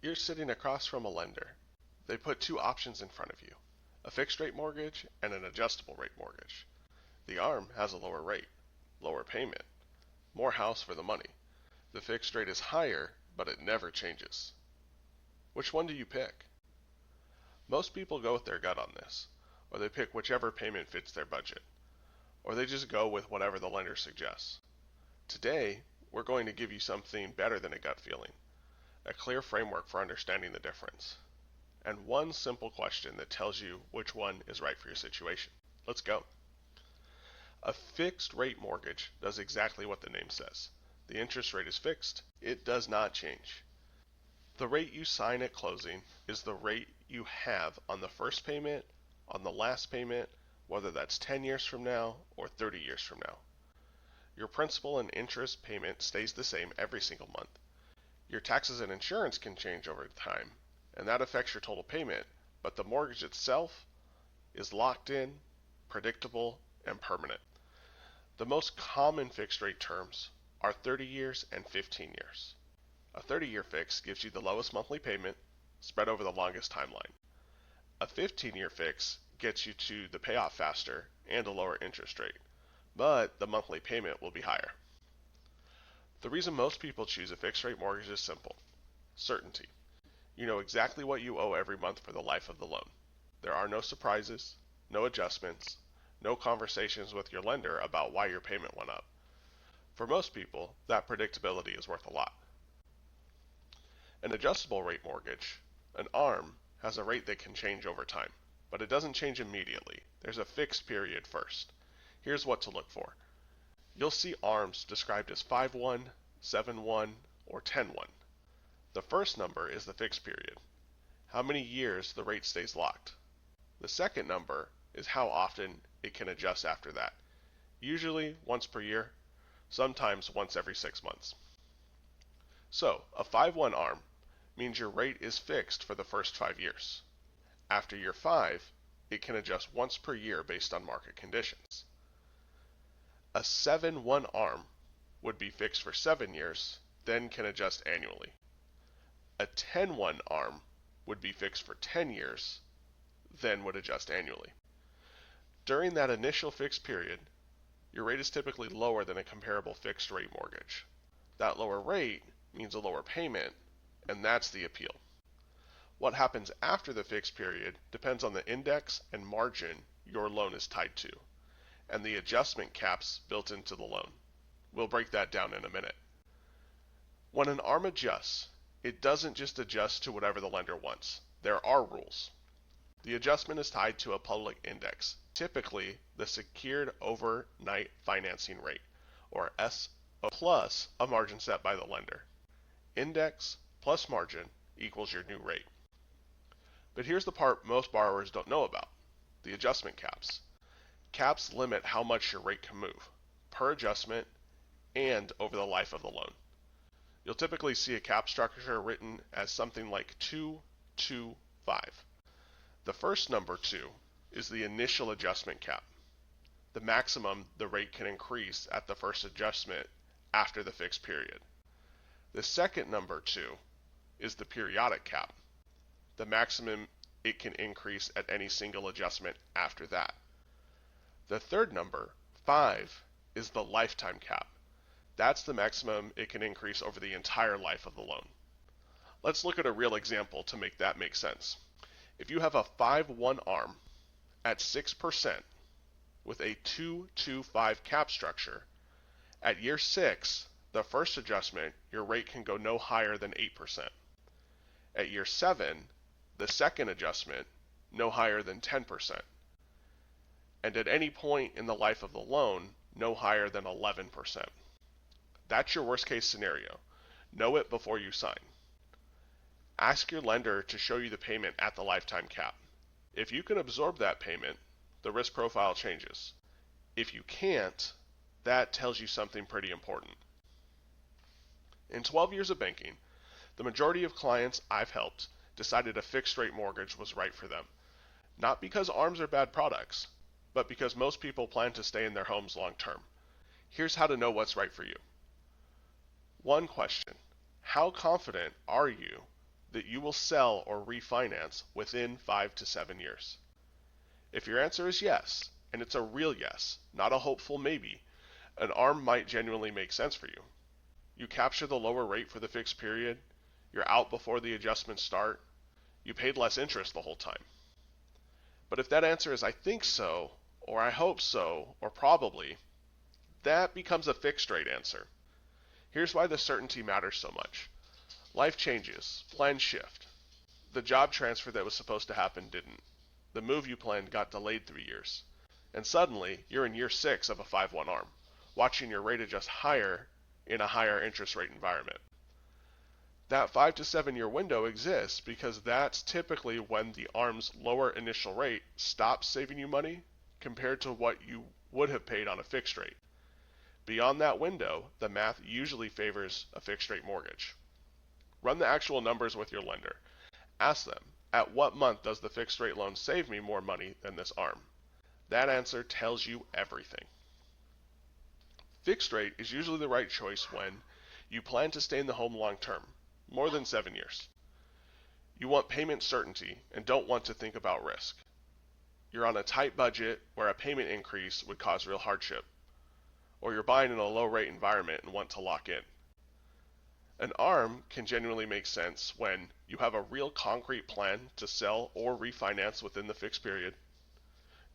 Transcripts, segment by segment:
You're sitting across from a lender. They put two options in front of you, a fixed rate mortgage and an adjustable rate mortgage. The ARM has a lower rate, lower payment, more house for the money. The fixed rate is higher, but it never changes. Which one do you pick? Most people go with their gut on this, or they pick whichever payment fits their budget, or they just go with whatever the lender suggests. Today, we're going to give you something better than a gut feeling, a clear framework for understanding the difference, and one simple question that tells you which one is right for your situation. Let's go. A fixed rate mortgage does exactly what the name says. The interest rate is fixed. It does not change. The rate you sign at closing is the rate you have on the first payment, on the last payment, whether that's 10 years from now or 30 years from now. Your principal and interest payment stays the same every single month. Your taxes and insurance can change over time, and that affects your total payment, but the mortgage itself is locked in, predictable, and permanent. The most common fixed rate terms are 30 years and 15 years. A 30-year fix gives you the lowest monthly payment spread over the longest timeline. A 15-year fix gets you to the payoff faster and a lower interest rate, but the monthly payment will be higher. The reason most people choose a fixed rate mortgage is simple: certainty. You know exactly what you owe every month for the life of the loan. There are no surprises, no adjustments, no conversations with your lender about why your payment went up. For most people, that predictability is worth a lot. An adjustable rate mortgage, an ARM, has a rate that can change over time, but it doesn't change immediately. There's a fixed period first. Here's what to look for. You'll see ARMs described as 5-1, 7-1, or 10-1. The first number is the fixed period, how many years the rate stays locked. The second number is how often it can adjust after that, usually once per year, sometimes once every 6 months. So, a 5-1 ARM means your rate is fixed for the first 5 years. After year 5, it can adjust once per year based on market conditions. A 7-1 ARM would be fixed for 7 years, then can adjust annually. A 10-1 ARM would be fixed for 10 years, then would adjust annually. During that initial fixed period, your rate is typically lower than a comparable fixed rate mortgage. That lower rate means a lower payment, and that's the appeal. What happens after the fixed period depends on the index and margin your loan is tied to, and the adjustment caps built into the loan. We'll break that down in a minute. When an ARM adjusts, it doesn't just adjust to whatever the lender wants. There are rules. The adjustment is tied to a public index, typically the Secured Overnight Financing Rate, or SO, plus a margin set by the lender. Index plus margin equals your new rate. But here's the part most borrowers don't know about: the adjustment caps. Caps limit how much your rate can move, per adjustment and over the life of the loan. You'll typically see a cap structure written as something like 225. The first number 2 is the initial adjustment cap, the maximum the rate can increase at the first adjustment after the fixed period. The second number 2 is the periodic cap, the maximum it can increase at any single adjustment after that. The third number, 5, is the lifetime cap. That's the maximum it can increase over the entire life of the loan. Let's look at a real example to make that make sense. If you have a 5-1 ARM at 6% with a 225 cap structure, at year 6, the first adjustment, your rate can go no higher than 8%. At year 7, the second adjustment, no higher than 10%. And at any point in the life of the loan, no higher than 11%. That's your worst case scenario. Know it before you sign. Ask your lender to show you the payment at the lifetime cap. If you can absorb that payment, the risk profile changes. If you can't, that tells you something pretty important. In 12 years of banking, the majority of clients I've helped decided a fixed rate mortgage was right for them. Not because ARMs are bad products, but because most people plan to stay in their homes long term. Here's how to know what's right for you. One question: how confident are you that you will sell or refinance within 5 to 7 years? If your answer is yes, and it's a real yes, not a hopeful maybe, an ARM might genuinely make sense for you. You capture the lower rate for the fixed period, you're out before the adjustments start, you paid less interest the whole time. But if that answer is I think so, or I hope so, or probably, that becomes a fixed rate answer. Here's why the certainty matters so much. Life changes, plans shift. The job transfer that was supposed to happen didn't. The move you planned got delayed 3 years. And suddenly, you're in year 6 of a 5-1 ARM, watching your rate adjust higher in a higher interest rate environment. That 5 to 7 year window exists because that's typically when the ARM's lower initial rate stops saving you money compared to what you would have paid on a fixed rate. Beyond that window, the math usually favors a fixed rate mortgage. Run the actual numbers with your lender. Ask them, at what month does the fixed rate loan save me more money than this ARM? That answer tells you everything. Fixed rate is usually the right choice when you plan to stay in the home long term, more than 7 years. You want payment certainty and don't want to think about risk. You're on a tight budget where a payment increase would cause real hardship. Or you're buying in a low rate environment and want to lock in. An ARM can genuinely make sense when you have a real concrete plan to sell or refinance within the fixed period.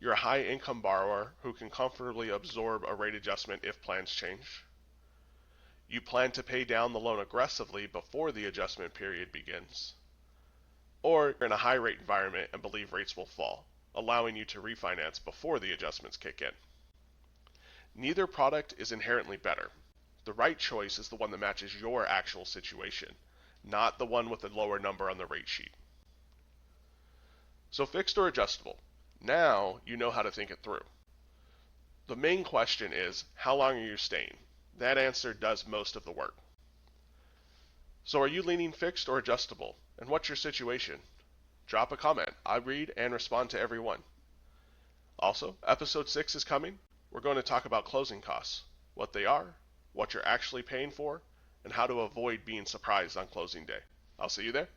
You're a high income borrower who can comfortably absorb a rate adjustment if plans change. You plan to pay down the loan aggressively before the adjustment period begins. Or you're in a high rate environment and believe rates will fall, allowing you to refinance before the adjustments kick in. Neither product is inherently better. The right choice is the one that matches your actual situation, not the one with the lower number on the rate sheet. So fixed or adjustable? Now you know how to think it through. The main question is, how long are you staying? That answer does most of the work. So are you leaning fixed or adjustable? And what's your situation? Drop a comment. I read and respond to every one. Also, episode 6 is coming. We're going to talk about closing costs, what they are, what you're actually paying for, and how to avoid being surprised on closing day. I'll see you there.